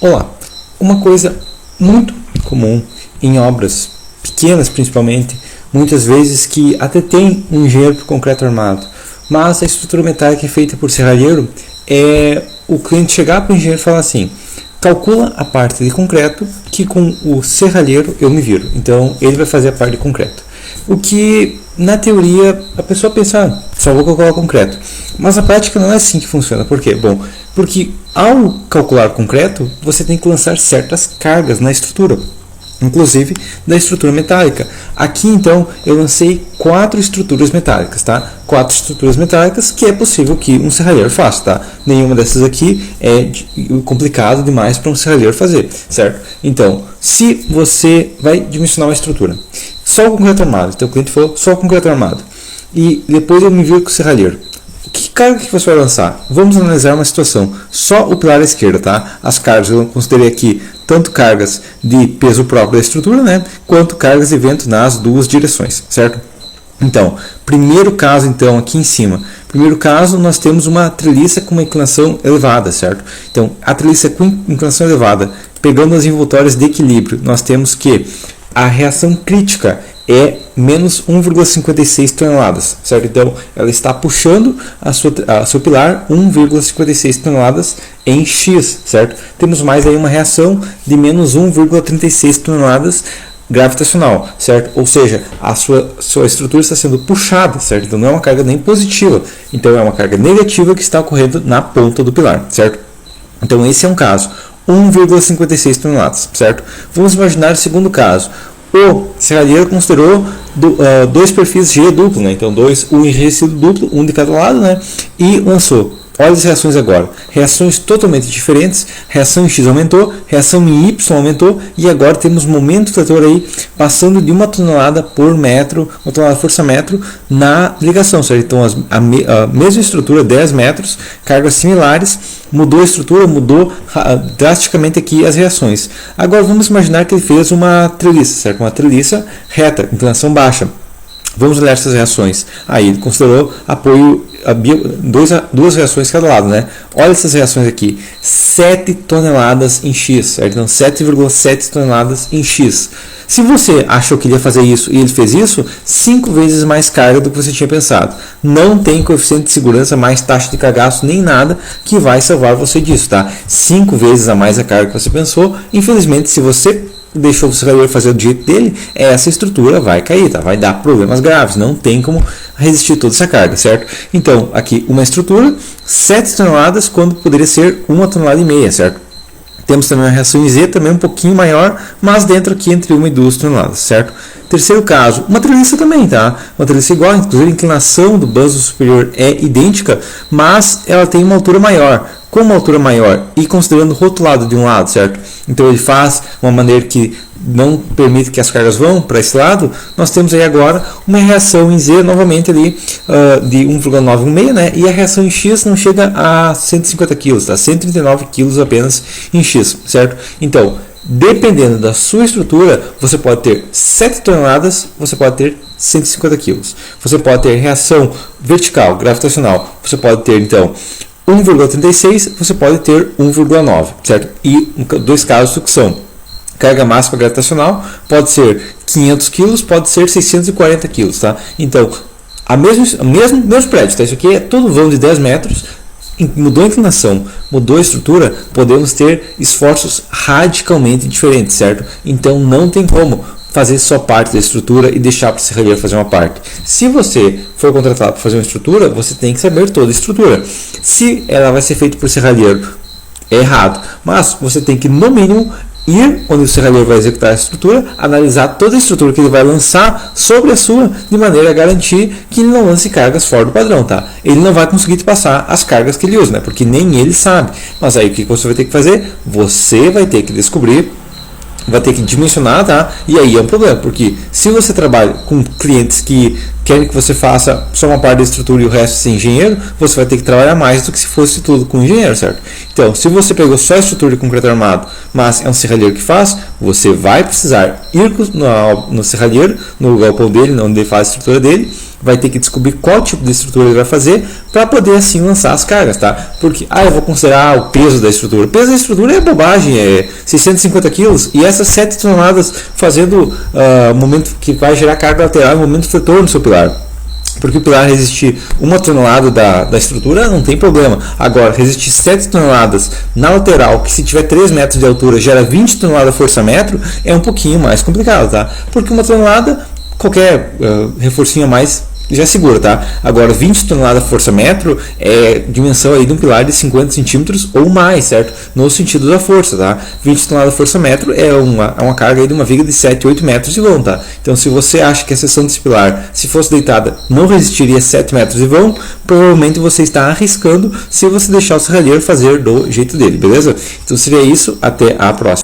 Olá, uma coisa muito comum em obras pequenas principalmente, muitas vezes que até tem um engenheiro para concreto armado, mas a estrutura metálica é feita por serralheiro, é o cliente chegar para o engenheiro e falar assim: calcula a parte de concreto que com o serralheiro eu me viro. Então ele vai fazer a parte de concreto. O que na teoria a pessoa pensa, só vou calcular concreto. Mas na prática não é assim que funciona. Por quê? Bom, porque ao calcular concreto, você tem que lançar certas cargas na estrutura, inclusive da estrutura metálica. Aqui então eu lancei 4 estruturas metálicas, tá? 4 estruturas metálicas que é possível que um serralheiro faça, tá? Nenhuma dessas aqui é complicado demais para um serralheiro fazer, certo? Então, se você vai dimensionar uma estrutura, só o concreto armado, então o cliente falou só o concreto armado, e depois eu me viro com o serralheiro. Que carga que você vai lançar? Vamos analisar uma situação. Só o pilar à esquerda, tá? As cargas eu considerei aqui tanto cargas de peso próprio da estrutura, né? Quanto cargas de vento nas duas direções, certo? Então, primeiro caso então aqui em cima. Primeiro caso nós temos uma treliça com uma inclinação elevada, certo? Então, a treliça com inclinação elevada, pegando as envoltórias de equilíbrio, nós temos que a reação crítica é menos 1,56 toneladas, certo? Então, ela está puxando seu pilar 1,56 toneladas em X, certo? Temos mais aí uma reação de menos 1,36 toneladas gravitacional, certo? Ou seja, a sua estrutura está sendo puxada, certo? Então, não é uma carga nem positiva, então é uma carga negativa que está ocorrendo na ponta do pilar, certo? Então, esse é um caso. 1,56 toneladas, certo? Vamos imaginar o segundo caso. O serralheiro considerou dois perfis G duplo, né? Então um enrijecido duplo, um de cada lado, né? E lançou. Olha as reações agora. Reações totalmente diferentes. Reação em X aumentou, reação em Y aumentou e agora temos momento trator aí passando de 1 tonelada por metro, 1 tonelada força metro na ligação, certo? Então a mesma estrutura, 10 metros, cargas similares, mudou a estrutura, mudou drasticamente aqui as reações. Agora vamos imaginar que ele fez uma treliça, certo? Uma treliça reta, inclinação baixa. Vamos olhar essas reações. Aí ele considerou apoio a duas reações cada lado, né? Olha essas reações aqui. 7 toneladas em X, certo? Então 7,7 toneladas em X. Se você achou que ele ia fazer isso e ele fez isso, 5 vezes mais carga do que você tinha pensado. Não tem coeficiente de segurança, mais taxa de cagaço, nem nada que vai salvar você disso, tá? 5 vezes a mais a carga que você pensou. Infelizmente, se você deixou o serralheiro fazer do jeito dele, essa estrutura vai cair, tá? Vai dar problemas graves, não tem como resistir toda essa carga, certo? Então, aqui uma estrutura, 7 toneladas, quando poderia ser 1,5 toneladas, certo? Temos também uma reação em Z, também um pouquinho maior, mas dentro aqui entre 1 e 2 toneladas, certo? Terceiro caso, uma treliça também, tá? Uma treliça igual, inclusive a inclinação do banzo superior é idêntica, mas ela tem uma altura maior. Com uma altura maior e considerando rotulado de um lado, certo? Então ele faz uma maneira que não permite que as cargas vão para esse lado. Nós temos aí agora uma reação em Z novamente ali de 1,916, né? E a reação em X não chega a 150 kg, tá? 139 kg apenas em X, certo? Então, dependendo da sua estrutura, você pode ter 7 toneladas, você pode ter 150 kg. Você pode ter reação vertical, gravitacional, você pode ter então 1,36, você pode ter 1,9, certo? E dois casos que são carga máxima gravitacional, pode ser 500 kg, pode ser 640 kg, tá? Então, mesmo prédio, tá? Isso aqui é todo vão de 10 metros, mudou a inclinação, mudou a estrutura, podemos ter esforços radicalmente diferentes, certo? Então, não tem como fazer só parte da estrutura e deixar para o serralheiro fazer uma parte. Se você for contratado para fazer uma estrutura, você tem que saber toda a estrutura. Se ela vai ser feita por serralheiro, é errado. Mas você tem que, no mínimo, ir onde o serralheiro vai executar a estrutura, analisar toda a estrutura que ele vai lançar sobre a sua, de maneira a garantir que ele não lance cargas fora do padrão, tá? Ele não vai conseguir te passar as cargas que ele usa, né? Porque nem ele sabe. Mas aí o que você vai ter que fazer? Você vai ter que descobrir, vai ter que dimensionar, tá? E aí é um problema, porque se você trabalha com clientes que querem que você faça só uma parte da estrutura e o resto ser engenheiro, você vai ter que trabalhar mais do que se fosse tudo com engenheiro, certo? Então, se você pegou só a estrutura de concreto armado, mas é um serralheiro que faz, você vai precisar ir no serralheiro, no galpão dele, onde ele faz a estrutura dele, vai ter que descobrir qual tipo de estrutura ele vai fazer para poder assim lançar as cargas, tá? Porque, eu vou considerar o peso da estrutura. O peso da estrutura é bobagem, é 650 kg, e essas 7 toneladas fazendo o momento que vai gerar carga lateral, o momento fletor no seu pilar. Porque o pilar resistir 1 tonelada da estrutura não tem problema. Agora, resistir 7 toneladas na lateral, que se tiver 3 metros de altura gera 20 toneladas força-metro, é um pouquinho mais complicado, tá? Porque 1 tonelada, qualquer reforcinho a mais já segura, tá? Agora, 20 toneladas força-metro é dimensão aí de um pilar de 50 centímetros ou mais, certo? No sentido da força, tá? 20 toneladas força-metro é uma carga aí de uma viga de 7, 8 metros de vão, tá? Então, se você acha que a seção desse pilar, se fosse deitada, não resistiria 7 metros de vão, provavelmente você está arriscando se você deixar o serralheiro fazer do jeito dele, beleza? Então, seria isso. Até a próxima.